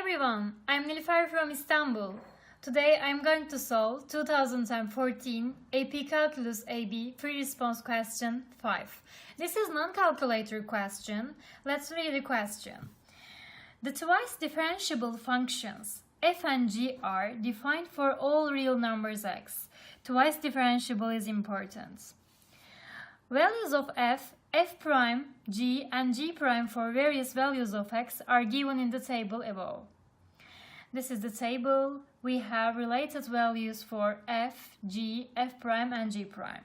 everyone, I'm Nilüfer from Istanbul. Today I'm going to solve 2014 Ap Calculus Ab Free Response question 5. This is non-calculator question. Let's read the question. The twice differentiable functions f and g are defined for all real numbers x. Twice differentiable is important. Values of f prime, g, and g prime for various values of x are given in the table above. This is the table. We have related values for f, g, f prime, and g prime.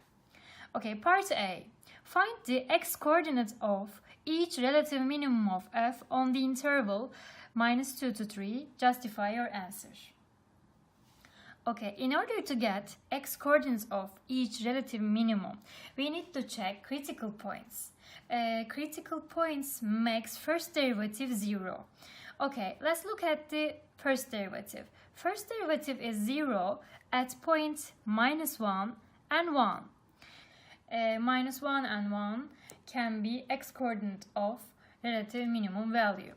Okay, part A. Find the x-coordinate of each relative minimum of f on the interval -2 to 3. Justify your answer. Okay, in order to get x-coordinates of each relative minimum, we need to check critical points. Critical points makes first derivative 0. Okay, let's look at the first derivative. First derivative is 0 at point -1 and 1. -1 and 1 can be x-coordinate of relative minimum value.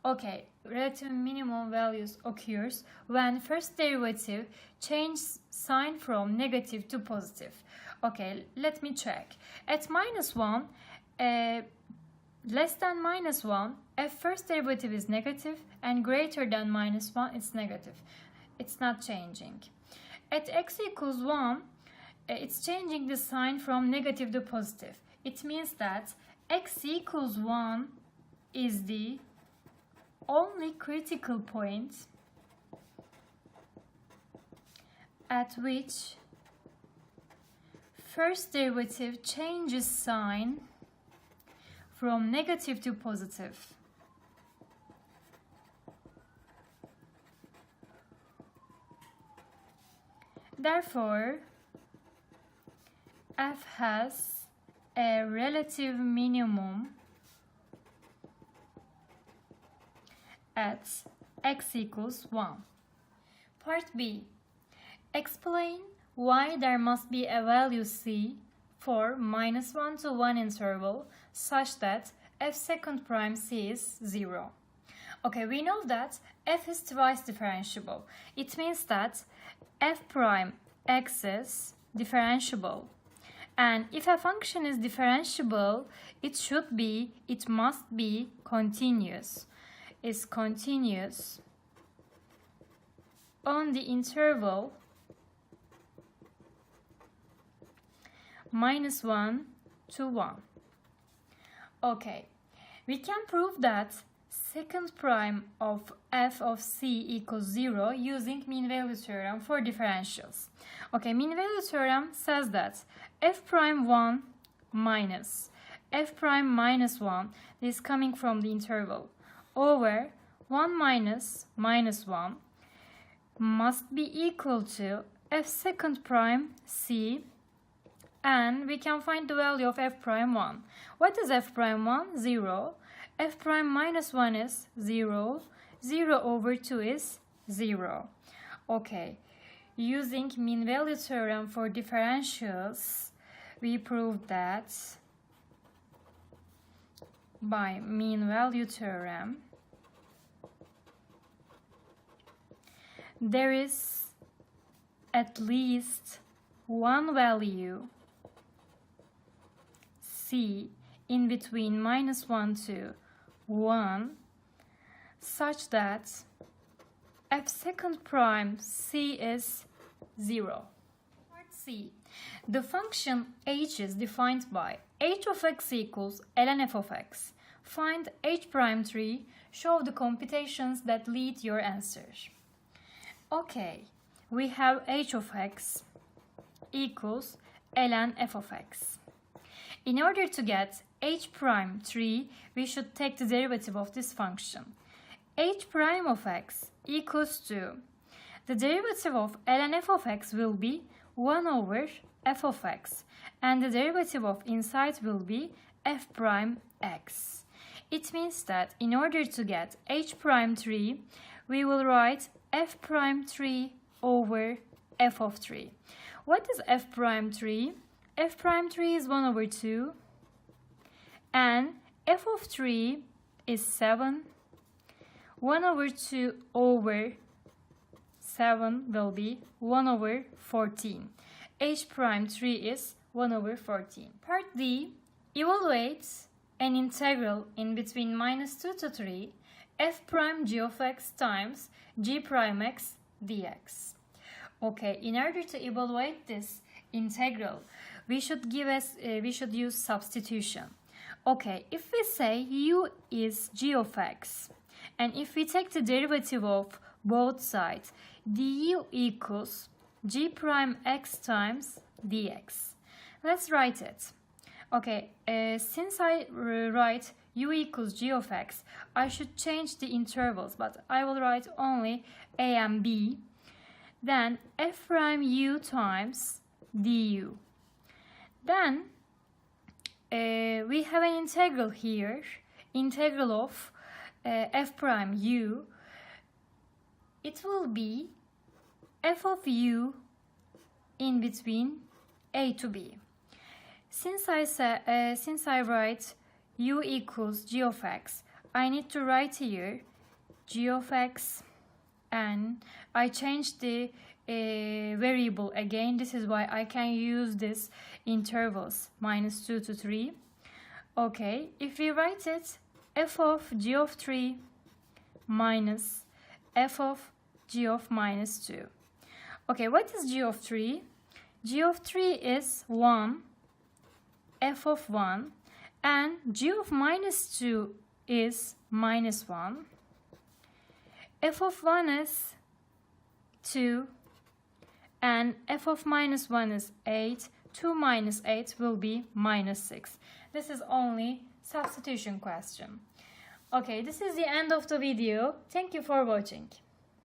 Okay, relative minimum values occurs when first derivative changes sign from negative to positive. Okay, let me check. At -1, less than -1, f first derivative is negative, and greater than -1 it's negative. It's not changing. At x equals 1, it's changing the sign from negative to positive. It means that x equals 1 is the only critical point at which first derivative changes sign from negative to positive. Therefore, f has a relative minimum at x equals 1. Part B. Explain why there must be a value c for -1 to 1 interval such that f second prime c is 0. Okay, we know that f is twice differentiable. It means that f prime x is differentiable. And if a function is differentiable, it must be continuous. Is continuous on the interval -1 to 1. Okay, we can prove that second prime of f of c equals 0 using mean value theorem for differentials. Okay, mean value theorem says that f prime 1 minus f prime -1 is coming from the interval over 1 minus -1 must be equal to f second prime c, and we can find the value of f prime 1. What is f prime 1? 0. F prime -1 is 0. 0 over 2 is 0. Okay, using mean value theorem for differentials, we proved that by mean value theorem there is at least one value c in between -1 to 1 such that f second prime c is 0. Part C. The function h is defined by h of x equals ln f of x. Find h prime 3. Show the computations that lead your answer. Okay, we have h of x equals ln f of x. In order to get h prime 3, we should take the derivative of this function. H prime of x equals to, the derivative of ln f of x will be 1 over f of x, and the derivative of inside will be f prime x. It means that in order to get h prime 3, we will write f prime 3 over f of 3. What is f prime 3? F prime 3 is 1 over 2, and f of 3 is 7. 1 over 2 over 7 will be 1 over 14. H prime 3 is 1 over 14. Part D, evaluate an integral in between minus 2 to 3 f prime g of x times g prime x dx. Okay, in order to evaluate this integral, we should use substitution. Okay, if we say u is g of x, and if we take the derivative of both sides, du equals g prime x times dx. Let's write it. Okay, since I write u equals g of x, I should change the intervals, but I will write only a and b. Then f prime u times du. Then we have an integral here, integral of f prime u. It will be f of u in between a to b. Since I write u equals g of x, I need to write here g of x, and I changed the variable again. This is why I can use this intervals minus 2 to 3. Okay, if we write it, f of g of 3 minus f of g of minus 2. Okay, what is g of 3? G of 3 is 1, f of 1, and g of minus 2 is minus 1. F of 1 is 2, and f of minus 1 is 8. 2 minus 8 will be minus 6. This is only substitution question. Okay, this is the end of the video. Thank you for watching.